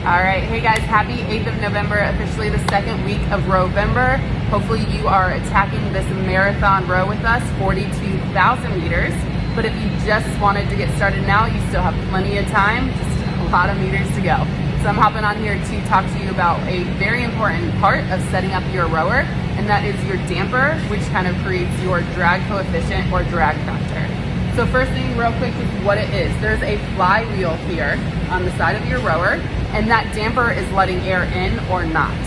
All right, hey guys, happy 8th of November, officially the second week of Rowvember. Hopefully you are attacking this marathon row with us, 42,000 meters. But if you just wanted to get started now, you still have plenty of time, just a lot of meters to go. So I'm hopping on here to talk to you about a very important part of setting up your rower, and that is your damper, which kind of creates your drag coefficient or drag factor. So first thing real quick is what it is. There's a flywheel here on the side of your rower, and that damper is letting air in or not.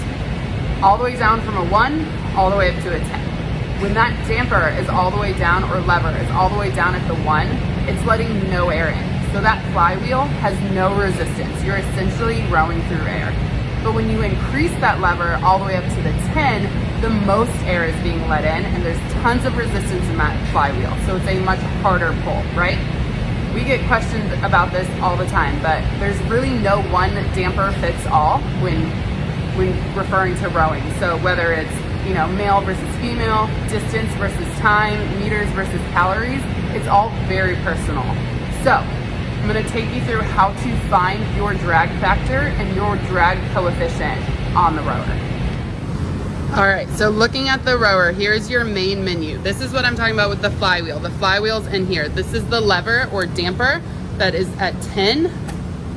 All the way down from a 1, all the way up to a 10. When that damper is all the way down, or lever is all the way down at the 1, it's letting no air in. So that flywheel has no resistance. You're essentially rowing through air. But when you increase that lever all the way up to the 10, the most air is being let in, and there's tons of resistance in that flywheel. So it's a much harder pull, right? We get questions about this all the time, but there's really no one damper fits all when referring to rowing. So whether it's, male versus female, distance versus time, meters versus calories, it's all very personal. So I'm gonna take you through how to find your drag factor and your drag coefficient on the rower. All right, so looking at the rower, here's your main menu. This is what I'm talking about with the flywheel. The flywheel's in here. This is the lever or damper that is at 10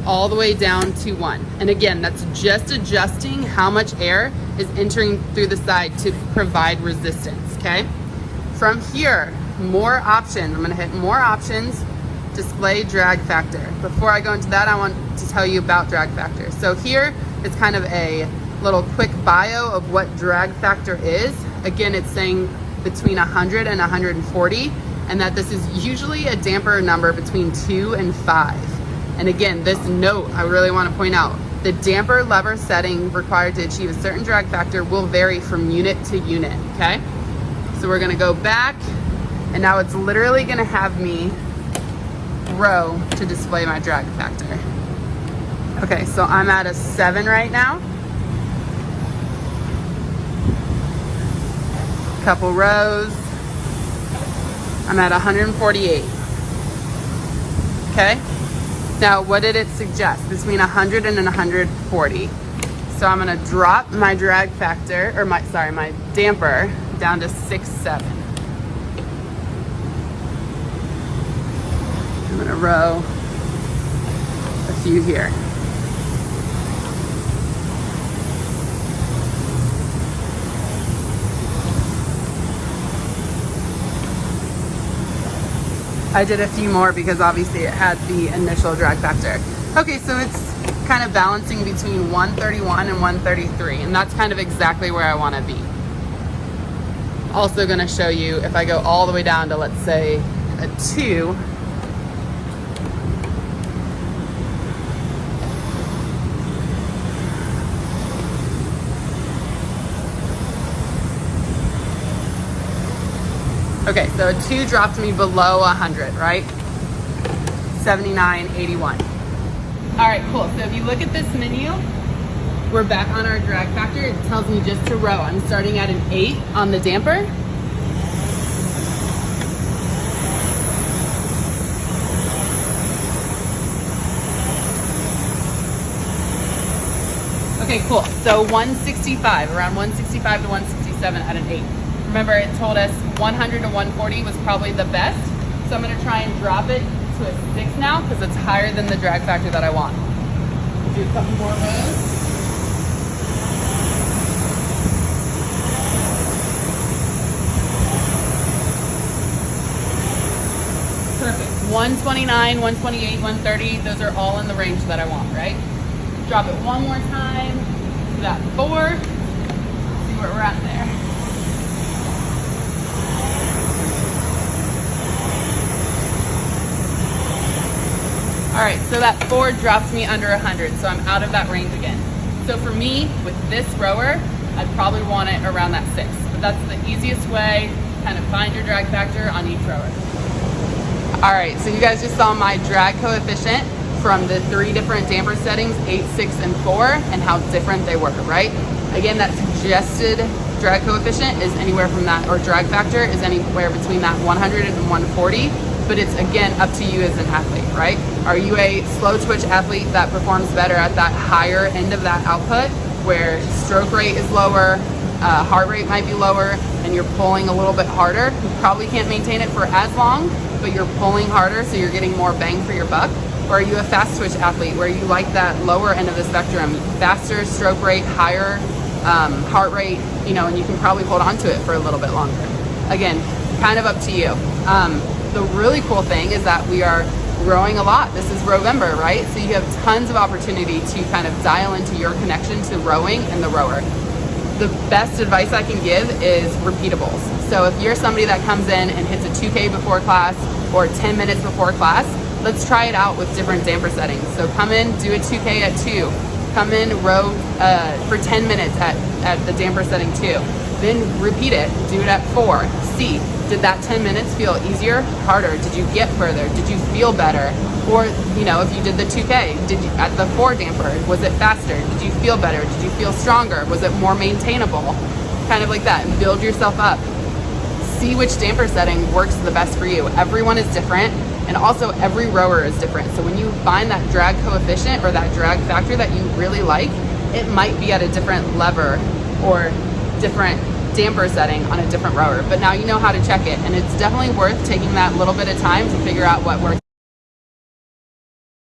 all the way down to 1. And again, that's just adjusting how much air is entering through the side to provide resistance, okay? From here, more options. I'm gonna hit more options, display drag factor. Before I go into that, I want to tell you about drag factor. So here, it's kind of a little quick bio of what drag factor is. Again, it's saying between 100 and 140, and that this is usually a damper number between 2 and 5. And again, this note, I really want to point out, the damper lever setting required to achieve a certain drag factor will vary from unit to unit, okay? So we're gonna go back, and now it's literally gonna have me row to display my drag factor. Okay, so I'm at a 7 right now. Couple rows. I'm at 148. Okay. Now, what did it suggest? Between 100 and 140. So I'm gonna drop my drag factor, or my damper down to 6, 7. I'm gonna row a few here. I did a few more because obviously it had the initial drag factor. Okay, so it's kind of balancing between 131 and 133, and that's kind of exactly where I want to be. Also going to show you if I go all the way down to, let's say, a 2. Okay, so a 2 dropped me below 100, right? 79, 81. All right, cool. So if you look at this menu, we're back on our drag factor. It tells me just to row. I'm starting at an 8 on the damper. Okay, cool. So 165, around 165 to 167 at an 8. Remember, it told us 100 to 140 was probably the best. So I'm gonna try and drop it to a 6 now because it's higher than the drag factor that I want. Do a couple more rows. Perfect. 129, 128, 130, those are all in the range that I want, right? Drop it one more time to that 4. See where we're at there. All right, so that 4 drops me under 100, so I'm out of that range again. So for me, with this rower, I'd probably want it around that 6, but that's the easiest way to kind of find your drag factor on each rower. All right, so you guys just saw my drag coefficient from the 3 different damper settings, 8, 6, and 4, and how different they were, right? Again, that suggested drag coefficient is anywhere from that, or drag factor is anywhere between that 100 and 140. but it's again up to you as an athlete, right? Are you a slow twitch athlete that performs better at that higher end of that output where stroke rate is lower, heart rate might be lower, and you're pulling a little bit harder? You probably can't maintain it for as long, but you're pulling harder, so you're getting more bang for your buck. Or are you a fast twitch athlete where you like that lower end of the spectrum, faster stroke rate, higher heart rate, you know, and you can probably hold on to it for a little bit longer. Again, kind of up to you. The really cool thing is that we are rowing a lot. This is Rowember, right? So you have tons of opportunity to kind of dial into your connection to rowing and the rower. The best advice I can give is repeatables. So if you're somebody that comes in and hits a 2K before class or 10 minutes before class, let's try it out with different damper settings. So come in, do a 2K at 2. Come in, row for 10 minutes at the damper setting 2. Then repeat it, do it at 4. See, did that 10 minutes feel easier, harder? Did you get further? Did you feel better? Or, you know, if you did the 2K, did you, at the 4 damper, was it faster? Did you feel better? Did you feel stronger? Was it more maintainable? Kind of like that, and build yourself up. See which damper setting works the best for you. Everyone is different, and also every rower is different. So when you find that drag coefficient or that drag factor that you really like, it might be at a different lever or different damper setting on a different rower. But now you know how to check it, and it's definitely worth taking that little bit of time to figure out what works.